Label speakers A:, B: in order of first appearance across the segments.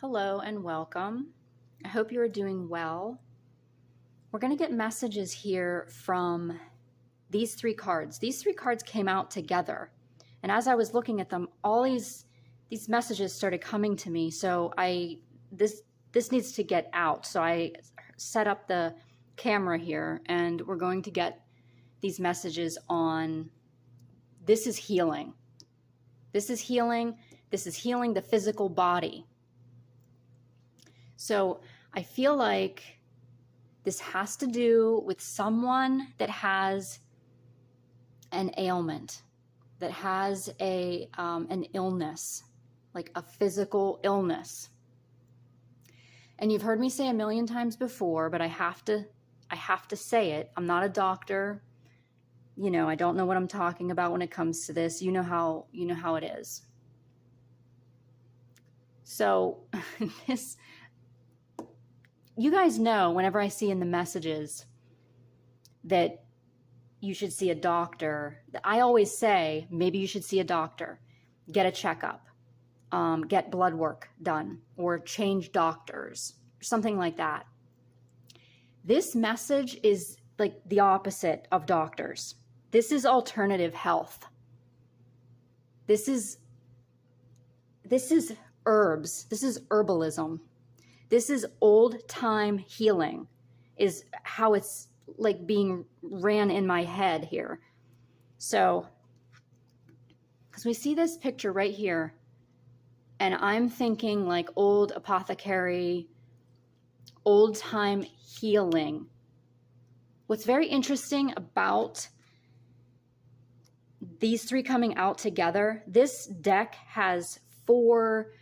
A: Hello and welcome. I hope you are doing well. We're going to get messages here from these three cards. These three cards came out together. And as I was looking at them, all these messages started coming to me. So this needs to get out. So I set up the camera here and we're going to get these messages on this is healing. This is healing. This is healing the physical body. So I feel like this has to do with someone that has an ailment, that has an illness, like a physical illness. And you've heard me say a million times before, but I have to say it. I'm not a doctor. You know, I don't know what I'm talking about when it comes to this. You know how it is. So you guys know whenever I see in the messages that you should see a doctor, I always say, maybe you should see a doctor, get a checkup, get blood work done, or change doctors, something like that. This message is like the opposite of doctors. This is alternative health. This is herbs. This is herbalism. This is old time healing, is how it's like being ran in my head here. So, because we see this picture right here, and I'm thinking like old apothecary, old time healing. What's very interesting about these three coming out together, this deck has four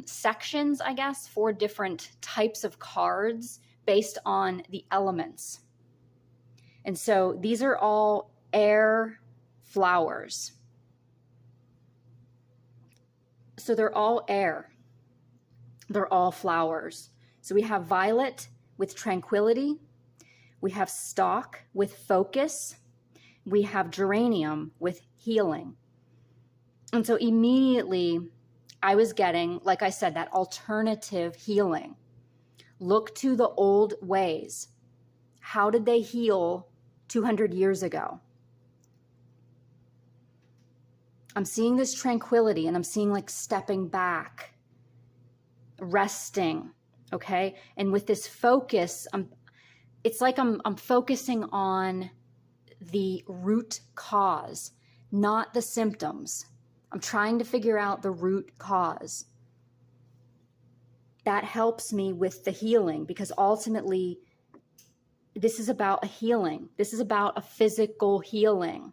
A: sections, I guess, 4 different types of cards based on the elements. And so these are all air flowers. So they're all air. They're all flowers. So we have violet with tranquility. We have stock with focus. We have geranium with healing. And so immediately I was getting, like I said, that alternative healing. Look to the old ways. How did they heal 200 years ago? I'm seeing this tranquility, and I'm seeing like stepping back, resting, okay? And with this focus, it's like I'm focusing on the root cause, not the symptoms. I'm trying to figure out the root cause. That helps me with the healing, because ultimately this is about a healing. This is about a physical healing.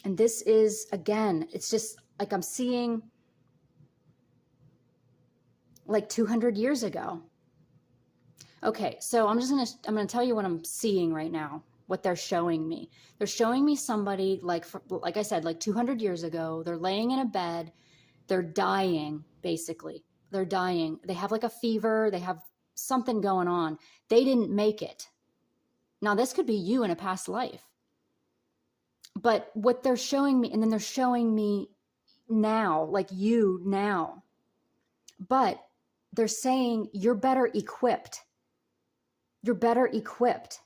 A: And this is, again, it's just like I'm seeing like 200 years ago. Okay, so I'm going to tell you what I'm seeing right now. What they're showing me. They're showing me somebody like I said, like 200 years ago. They're laying in a bed. They're dying, basically. They're dying. They have like a fever. They have something going on. They didn't make it. Now, this could be you in a past life. But what they're showing me, and then they're showing me now, like you now. But they're saying you're better equipped. You're better equipped.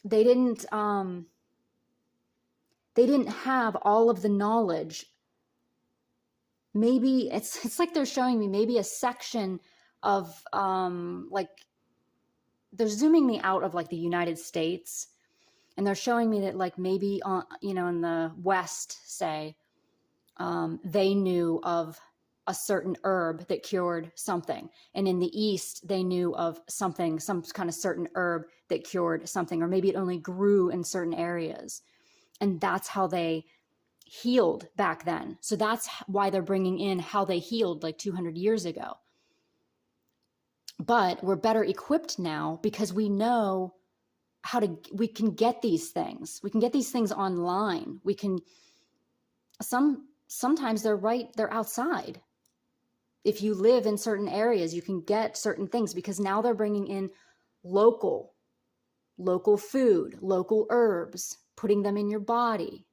A: They didn't have all of the knowledge. Maybe it's like they're showing me maybe a section of like they're zooming me out of like the United States, and they're showing me that like maybe in the West, say, they knew of a certain herb that cured something. And in the East, they knew of something, some kind of certain herb that cured something, or maybe it only grew in certain areas. And that's how they healed back then. So that's why they're bringing in how they healed like 200 years ago. But we're better equipped now because we know we can get these things. We can get these things online. We can, sometimes they're outside. If you live in certain areas, you can get certain things because now they're bringing in local food, local herbs, putting them in your body.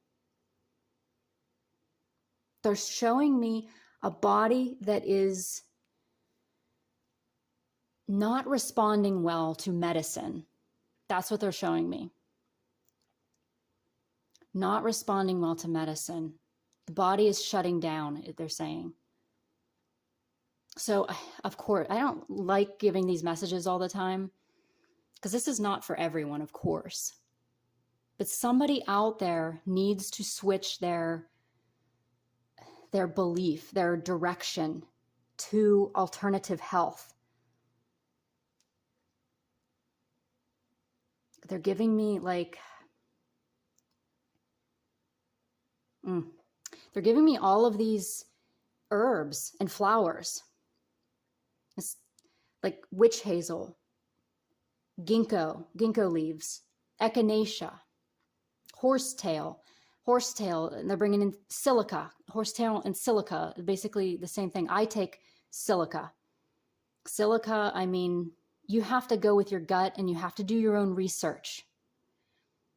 A: They're showing me a body that is not responding well to medicine. That's what they're showing me. Not responding well to medicine. The body is shutting down, they're saying. So, of course, I don't like giving these messages all the time because this is not for everyone, of course. But somebody out there needs to switch their belief, their direction to alternative health. They're giving me like, they're giving me all of these herbs and flowers. It's like witch hazel, ginkgo leaves, echinacea, horsetail, and they're bringing in silica. Horsetail and silica, basically the same thing. I take silica. Silica, I mean, you have to go with your gut and you have to do your own research.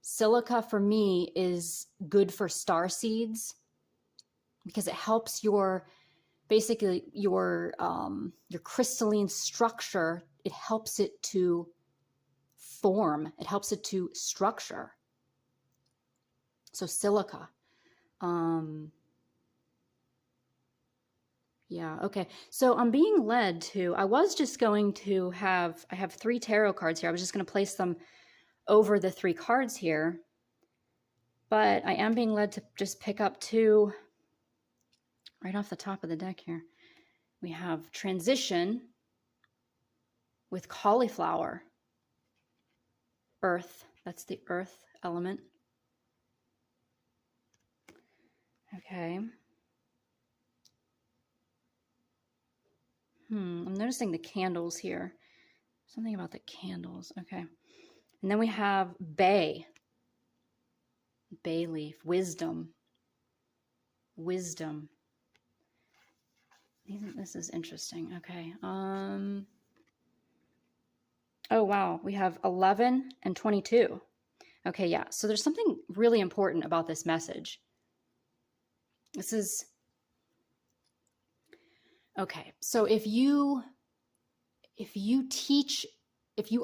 A: Silica for me is good for star seeds because it helps your crystalline structure. It helps it to form. It helps it to structure. So silica. Yeah, okay. So I'm being led to, I was just going to I have 3 tarot cards here. I was just going to place them over the 3 cards here. But I am being led to just pick up 2 right off the top of the deck here. We have transition with cauliflower. Earth, that's the earth element. Okay. I'm noticing the candles here. Something about the candles. Okay. And then we have bay leaf, wisdom. This is interesting. Okay. Oh, wow. We have 11 and 22. Okay, yeah. So there's something really important about this message. This is... Okay, so if you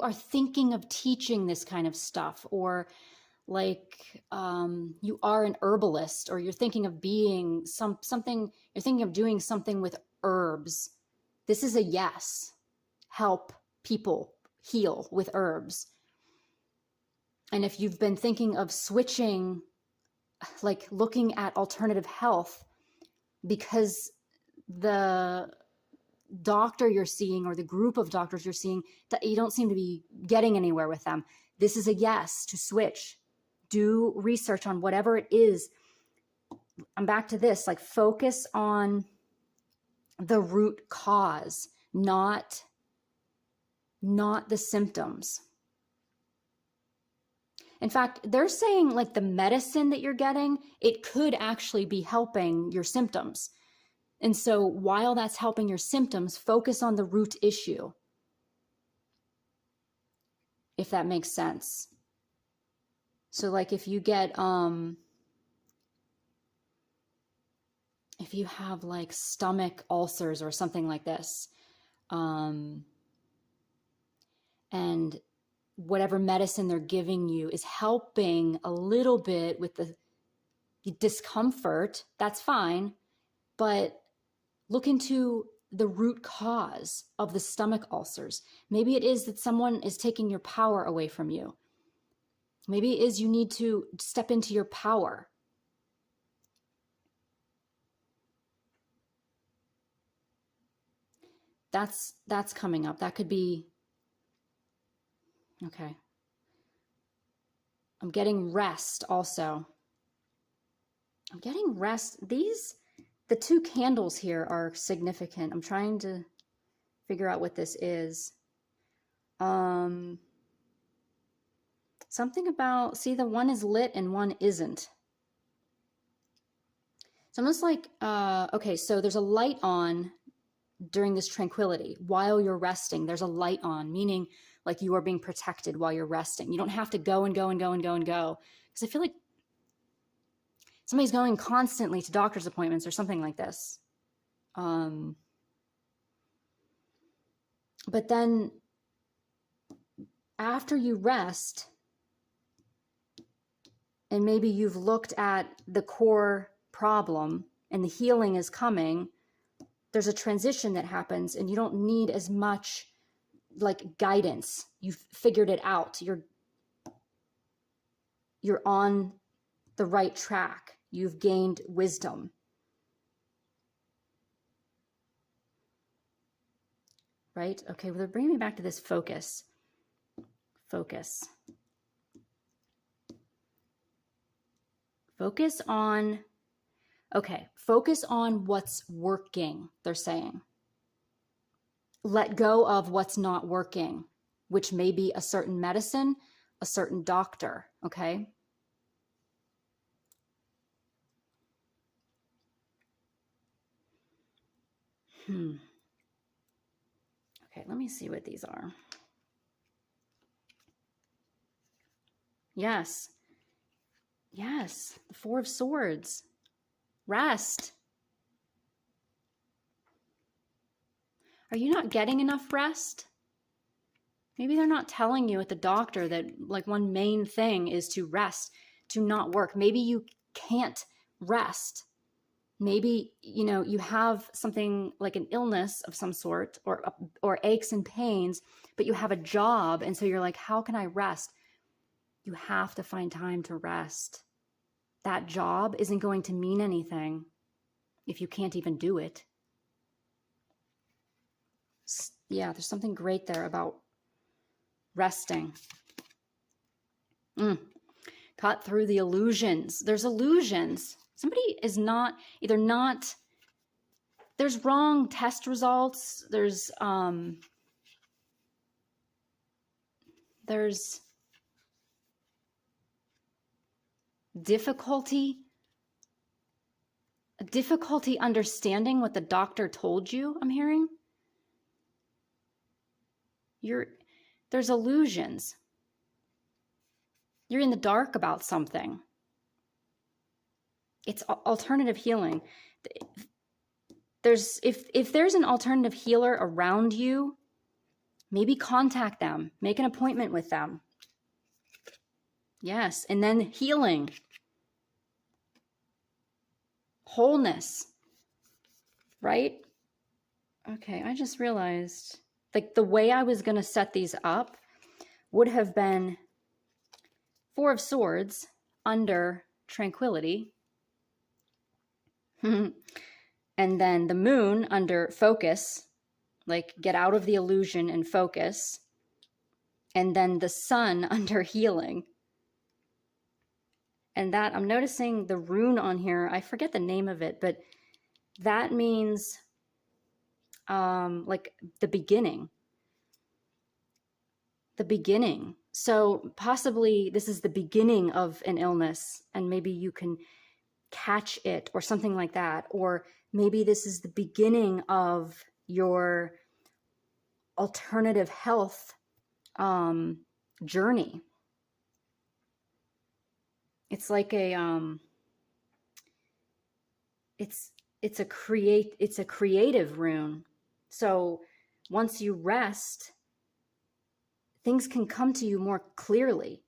A: are thinking of teaching this kind of stuff, or like you are an herbalist, or you're thinking of being you're thinking of doing something with herbs, this is a yes. Help people heal with herbs. And if you've been thinking of switching, like looking at alternative health, because the doctor you're seeing or the group of doctors you're seeing, that you don't seem to be getting anywhere with them, this is a yes to switch. Do research on whatever it is. I'm back to this, like focus on the root cause, not the symptoms. In fact, they're saying like the medicine that you're getting, it could actually be helping your symptoms. And so while that's helping your symptoms, focus on the root issue, if that makes sense. So like if you get, if you have like stomach ulcers or something like this, and whatever medicine they're giving you is helping a little bit with the discomfort, that's fine. But look into the root cause of the stomach ulcers. Maybe it is that someone is taking your power away from you. Maybe it is you need to step into your power. That's coming up. That could be, okay. I'm getting rest also. I'm getting rest. The 2 candles here are significant. I'm trying to figure out what this is. Something about, see, the one is lit and one isn't. It's almost like, okay, so there's a light on during this tranquility. While you're resting, there's a light on, meaning like you are being protected while you're resting. You don't have to go and go and go and go and go. Because I feel like Somebody's going constantly to doctor's appointments or something like this. But then after you rest, and maybe you've looked at the core problem and the healing is coming, there's a transition that happens and you don't need as much like guidance. You've figured it out. You're on the right track. You've gained wisdom. Right? Okay, well, they're bringing me back to this focus. Focus. Focus on, okay, focus on what's working, they're saying. Let go of what's not working, which may be a certain medicine, a certain doctor, okay? Okay, let me see what these are. Yes. Yes, the Four of Swords. Rest. Are you not getting enough rest? Maybe they're not telling you at the doctor that like one main thing is to rest, to not work. Maybe you can't rest. Maybe, you know, you have something like an illness of some sort or aches and pains, but you have a job. And so you're like, how can I rest? You have to find time to rest. That job isn't going to mean anything if you can't even do it. Yeah, there's something great there about resting. Cut through the illusions. There's illusions. Somebody is either not, there's wrong test results. There's difficulty understanding what the doctor told you, I'm hearing. There's illusions. You're in the dark about something. It's alternative healing. If there's an alternative healer around you, maybe contact them, make an appointment with them. Yes, and then healing. Wholeness. Right? Okay, I just realized like the way I was going to set these up would have been Four of Swords under Tranquility. And then the Moon under Focus, like get out of the illusion and focus. And then the Sun under Healing. And that, I'm noticing the rune on here, I forget the name of it, but that means like the beginning. The beginning. So possibly this is the beginning of an illness and maybe you can catch it or something like that. Or maybe this is the beginning of your alternative health journey. It's like a it's a creative rune. So once you rest, things can come to you more clearly.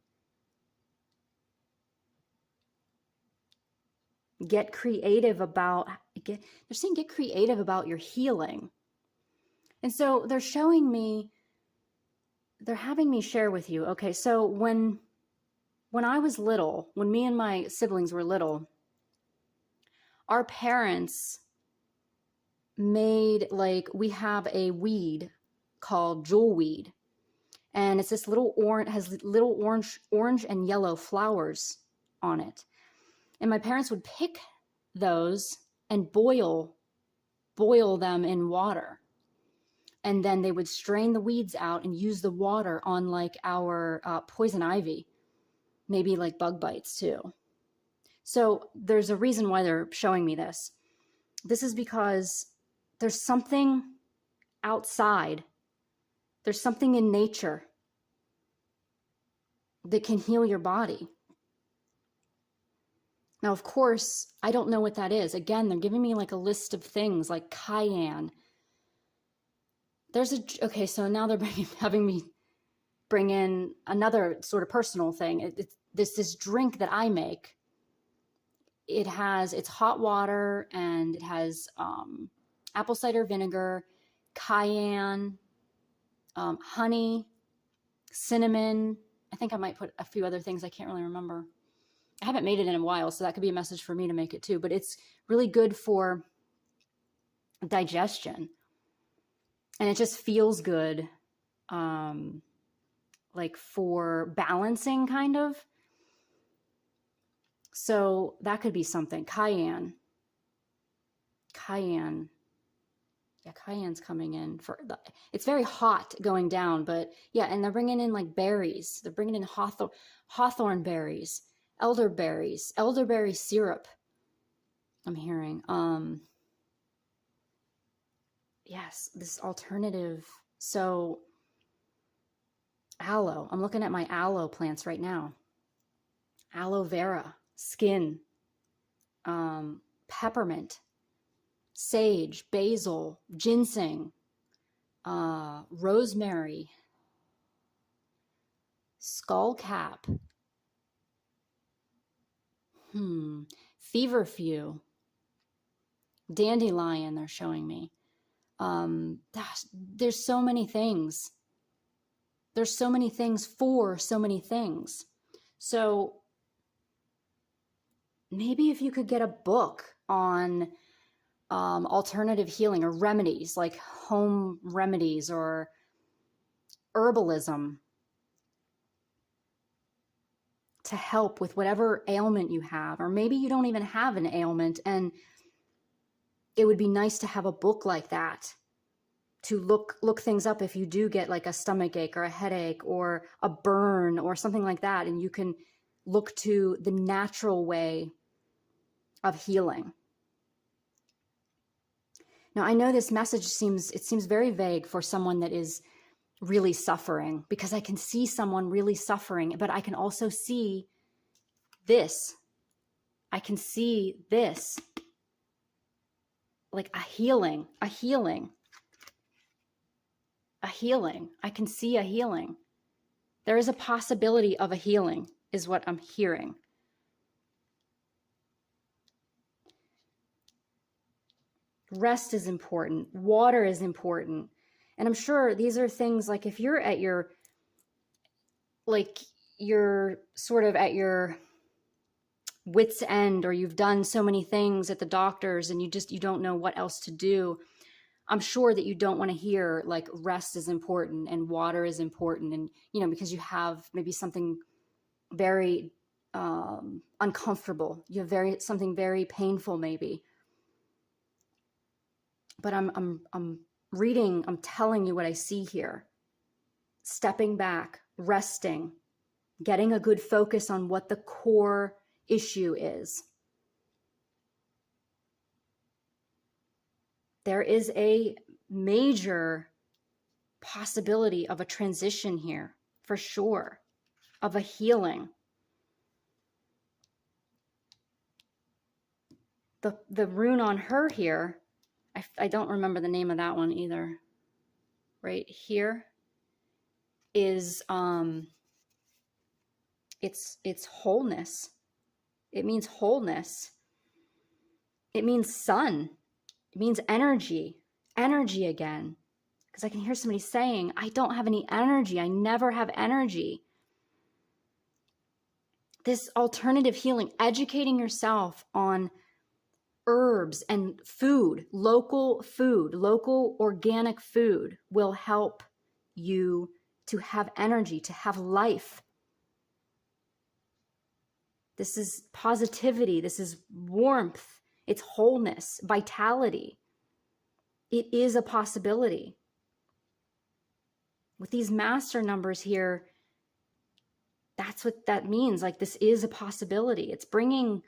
A: Get creative about they're saying get creative about your healing. And so they're showing me, they're having me share with you. Okay, so when I was little, when me and my siblings were little, our parents made, like, we have a weed called jewelweed. And it's this little orange, has little orange and yellow flowers on it. And my parents would pick those and boil them in water. And then they would strain the weeds out and use the water on like our poison ivy, maybe like bug bites too. So there's a reason why they're showing me this. This is because there's something outside. There's something in nature that can heal your body. Now, of course, I don't know what that is. Again, they're giving me like a list of things like cayenne. Okay, so now they're having me bring in another sort of personal thing. It's this drink that I make. It's hot water, and it has apple cider vinegar, cayenne, honey, cinnamon. I think I might put a few other things. I can't really remember. I haven't made it in a while, so that could be a message for me to make it too. But it's really good for digestion, and it just feels good, like for balancing, kind of. So that could be something. Cayenne. Yeah, cayenne's coming in it's very hot going down, but yeah, and they're bringing in like berries. They're bringing in hawthorn berries, elderberry syrup. I'm hearing. Yes, this alternative. So aloe. I'm looking at my aloe plants right now. Aloe vera, skin, peppermint, sage, basil, ginseng, rosemary, skullcap, feverfew, dandelion, they're showing me. There's so many things. There's so many things for so many things. So maybe if you could get a book on alternative healing or remedies, like home remedies or herbalism, to help with whatever ailment you have, or maybe you don't even have an ailment, and it would be nice to have a book like that to look things up if you do get like a stomach ache or a headache or a burn or something like that, and you can look to the natural way of healing. Now, I know this message seems very vague for someone that is really suffering, because I can see someone really suffering, but I can also see this. I can see this, like a healing. I can see a healing. There is a possibility of a healing, is what I'm hearing. Rest is important. Water is important. And I'm sure these are things like if you're at you're sort of at your wit's end, or you've done so many things at the doctors and you don't know what else to do, I'm sure that you don't want to hear like rest is important and water is important. And, because you have maybe something very uncomfortable. You have something very painful maybe. But I'm telling you what I see here. Stepping back, resting, getting a good focus on what the core issue is. There is a major possibility of a transition here, for sure, of a healing. The rune on her here, I don't remember the name of that one either. Right here is it's wholeness. It means wholeness. It means sun. It means energy again. Because I can hear somebody saying, I don't have any energy. I never have energy. This alternative healing, educating yourself on herbs and food, local organic food, will help you to have energy, to have life. This is positivity. This is warmth. It's wholeness, vitality. It is a possibility. With these master numbers here, that's what that means. Like, this is a possibility. It's bringing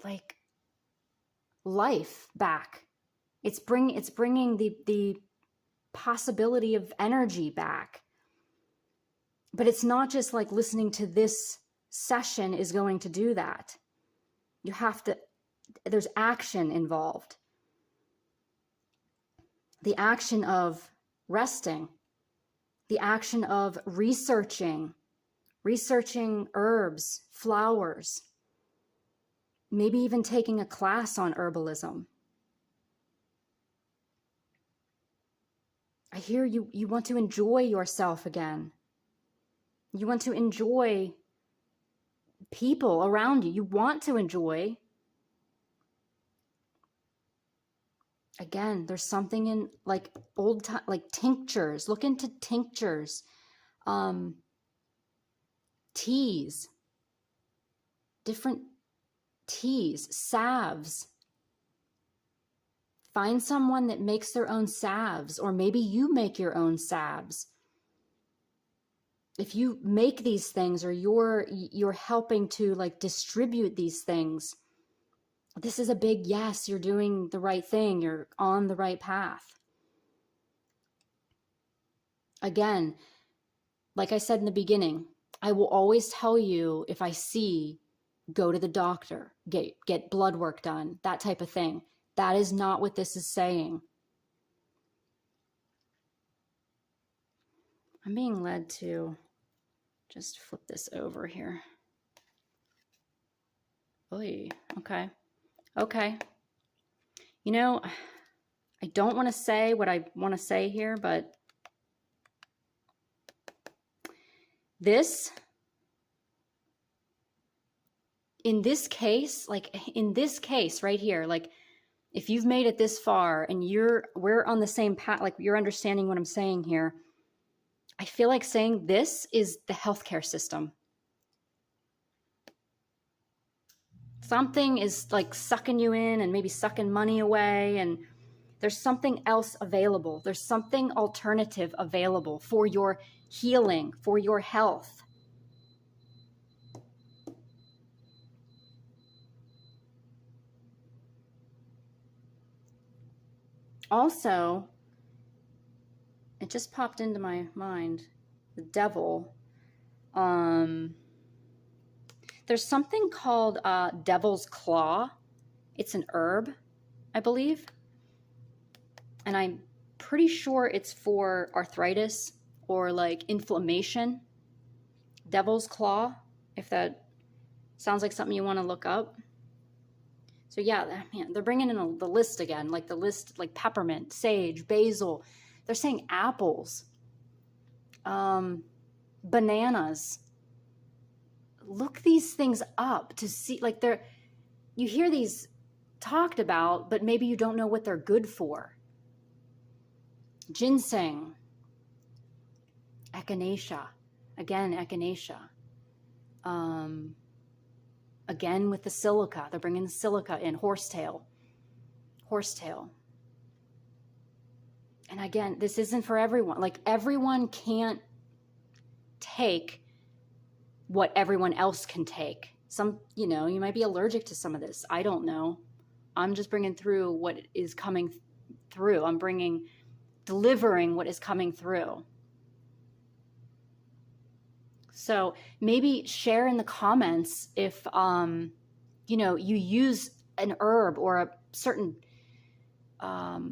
A: like life back. It's bringing the possibility of energy back. But it's not just like listening to this session is going to do that. You have to, there's action involved. The action of resting, the action of researching herbs, flowers, maybe even taking a class on herbalism. I hear you want to enjoy yourself again. You want to enjoy people around you. You want to enjoy. Again, there's something in like old time, like tinctures. Look into tinctures, teas, different teas, salves. Find someone that makes their own salves, or maybe you make your own salves. If you make these things, or you're helping to like distribute these things, this is a big yes. You're doing the right thing. You're on the right path. Again, like I said in the beginning, I will always tell you, if I see, go to the doctor, get blood work done, that type of thing. That is not what this is saying. I'm being led to just flip this over here. Oy, okay. Okay. You know, I don't want to say what I want to say here, but in this case right here, like if you've made it this far and we're on the same path, like you're understanding what I'm saying here, I feel like saying this is the healthcare system. Something is like sucking you in and maybe sucking money away, and there's something else available. There's something alternative available for your healing, for your health. Also, it just popped into my mind, the devil. There's something called devil's claw. It's an herb, I believe. And I'm pretty sure it's for arthritis or like inflammation. Devil's claw, if that sounds like something you want to look up. So yeah, man, they're bringing in the list again, like the list, like peppermint, sage, basil. They're saying apples, bananas. Look these things up to see, like you hear these talked about, but maybe you don't know what they're good for. Ginseng, echinacea, again, echinacea. Again with the silica, they're bringing the silica in, horsetail. And again, this isn't for everyone. Like everyone can't take what everyone else can take. Some, you might be allergic to some of this. I don't know. I'm just bringing through what is coming through. I'm delivering what is coming through. So maybe share in the comments if, you use an herb or a certain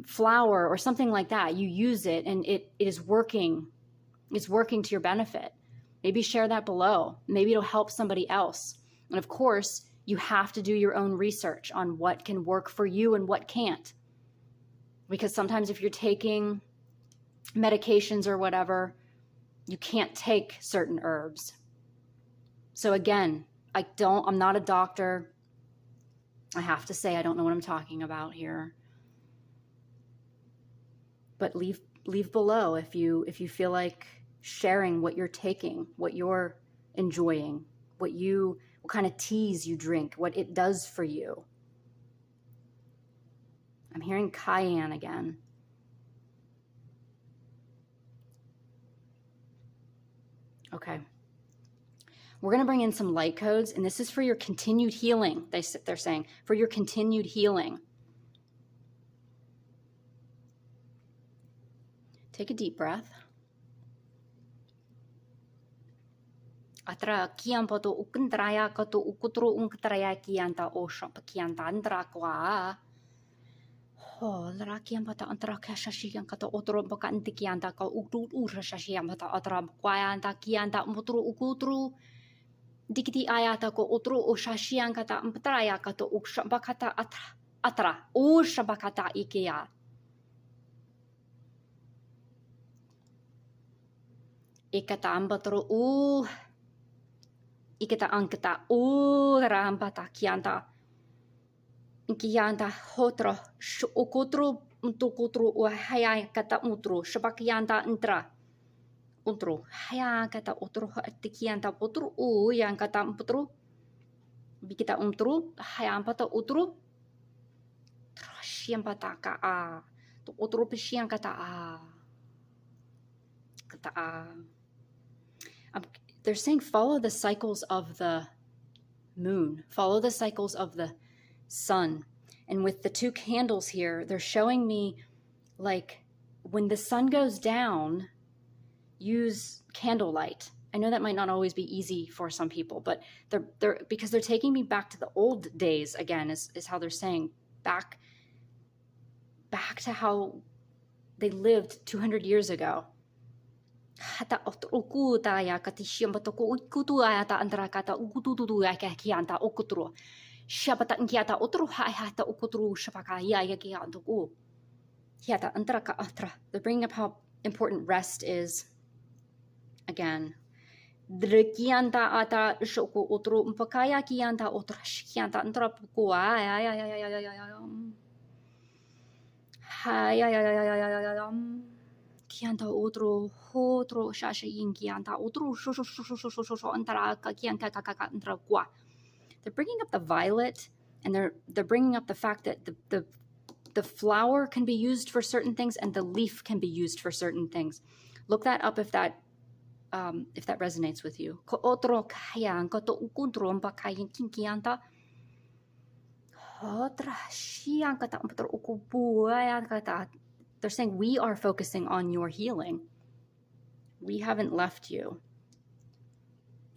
A: flower or something like that. You use it and it is working. It's working to your benefit. Maybe share that below. Maybe it'll help somebody else. And of course, you have to do your own research on what can work for you and what can't. Because sometimes if you're taking medications or whatever, you can't take certain herbs. So again, I'm not a doctor. I have to say I don't know what I'm talking about here. But leave below if you feel like sharing what you're taking, what you're enjoying, what kind of teas you drink, what it does for you. I'm hearing cayenne again. Okay. We're going to bring in some light codes, and this is for your continued healing. They're saying for your continued healing. Take a deep breath. Atra kiampa to ukentraya ka to ukutru unktraya kianta osha kianta andra kwa. Oh, lara kiampa ta andra kashashi ka to otro baka antikianta ka uktu urashashi ta atra kwayanta kianta mutru ukutru dikiti ayata ko otro oshashian kata mtraya ka to ukshabakata atra ushabakata ikea. Ikata ambatro ikata angkata rambata kianta hotro ukutru untukutru haya kata utru shabakianta intra utru haya kata utru tikianta utru yang kata utru bikita utru haya ambata utru trashiam pataka to utru pishian kata they're saying follow the cycles of the moon, follow the cycles of the sun. And with the two candles here, they're showing me like when the sun goes down, use candlelight. I know that might not always be easy for some people, but they're because they're taking me back to the old days again, is how they're saying back to how they lived 200 years ago. Hata ukutu ya katishim batoko ukutu ayata andra kata ukutu ya kianta ukutru shabata ngiata utru hata ukutru shabaka ya kianta ku hiata andra ka atra. They're bringing up how important rest is. Again, drikianta ata shoku utru mpakaya kianta utra shikianta andra puku kianta otro shasha yin kianta otro antara kianta antara kwa. They're bringing up the violet, and they're bringing up the fact that the flower can be used for certain things and the leaf can be used for certain things. Look that up if that resonates with you. Ko otro kaya ko to ukundro mpakayin kianta otra shiang kata otro ukubuaya kata. They're saying we are focusing on your healing. We haven't left you.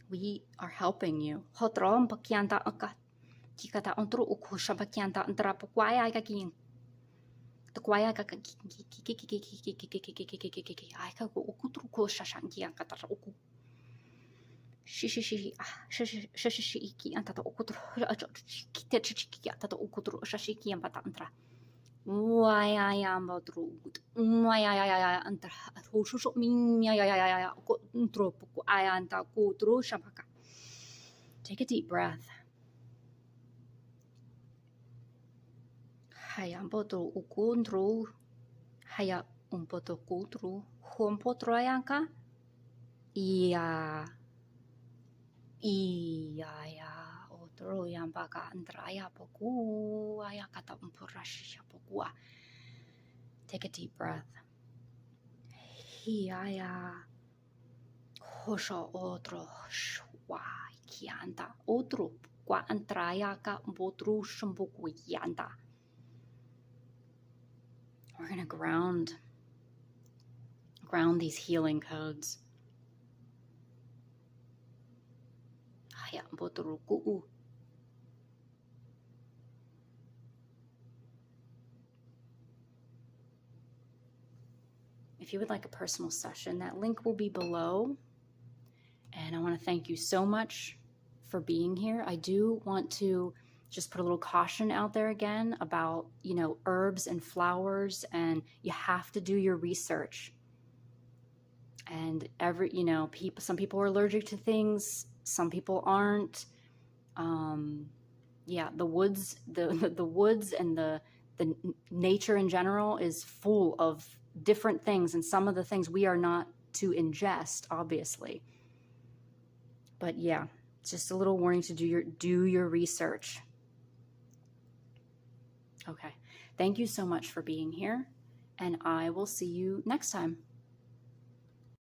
A: We are helping you. Hotrom pakianta aka kikata ontro ukusha pakianta antara pukwaya kakin. Tukwaya kaka ai ka ukutru ko shashangi kata uku. Shishi iki anta ukutru kitechiki anta ukutru shashiki anta antra. Take a deep breath. Haya poto ukundru haya umpoto kutru humpotro ayanka iya otro yambaka andraya poku ayakata umpurashisha pokua. Take a deep breath. Hiaya hosho otro shwa kianta otro kwa antraya ka umpotru shumbuku yanta. We're going to ground these healing codes. If you would like a personal session, that link will be below. And I want to thank you so much for being here. I do want to just put a little caution out there again about, herbs and flowers, and you have to do your research. And some people are allergic to things, some people aren't. The woods, the woods and the nature in general is full of different things, and some of the things we are not to ingest, obviously. But yeah, just a little warning to do your research. Okay, thank you so much for being here, and I will see you next time.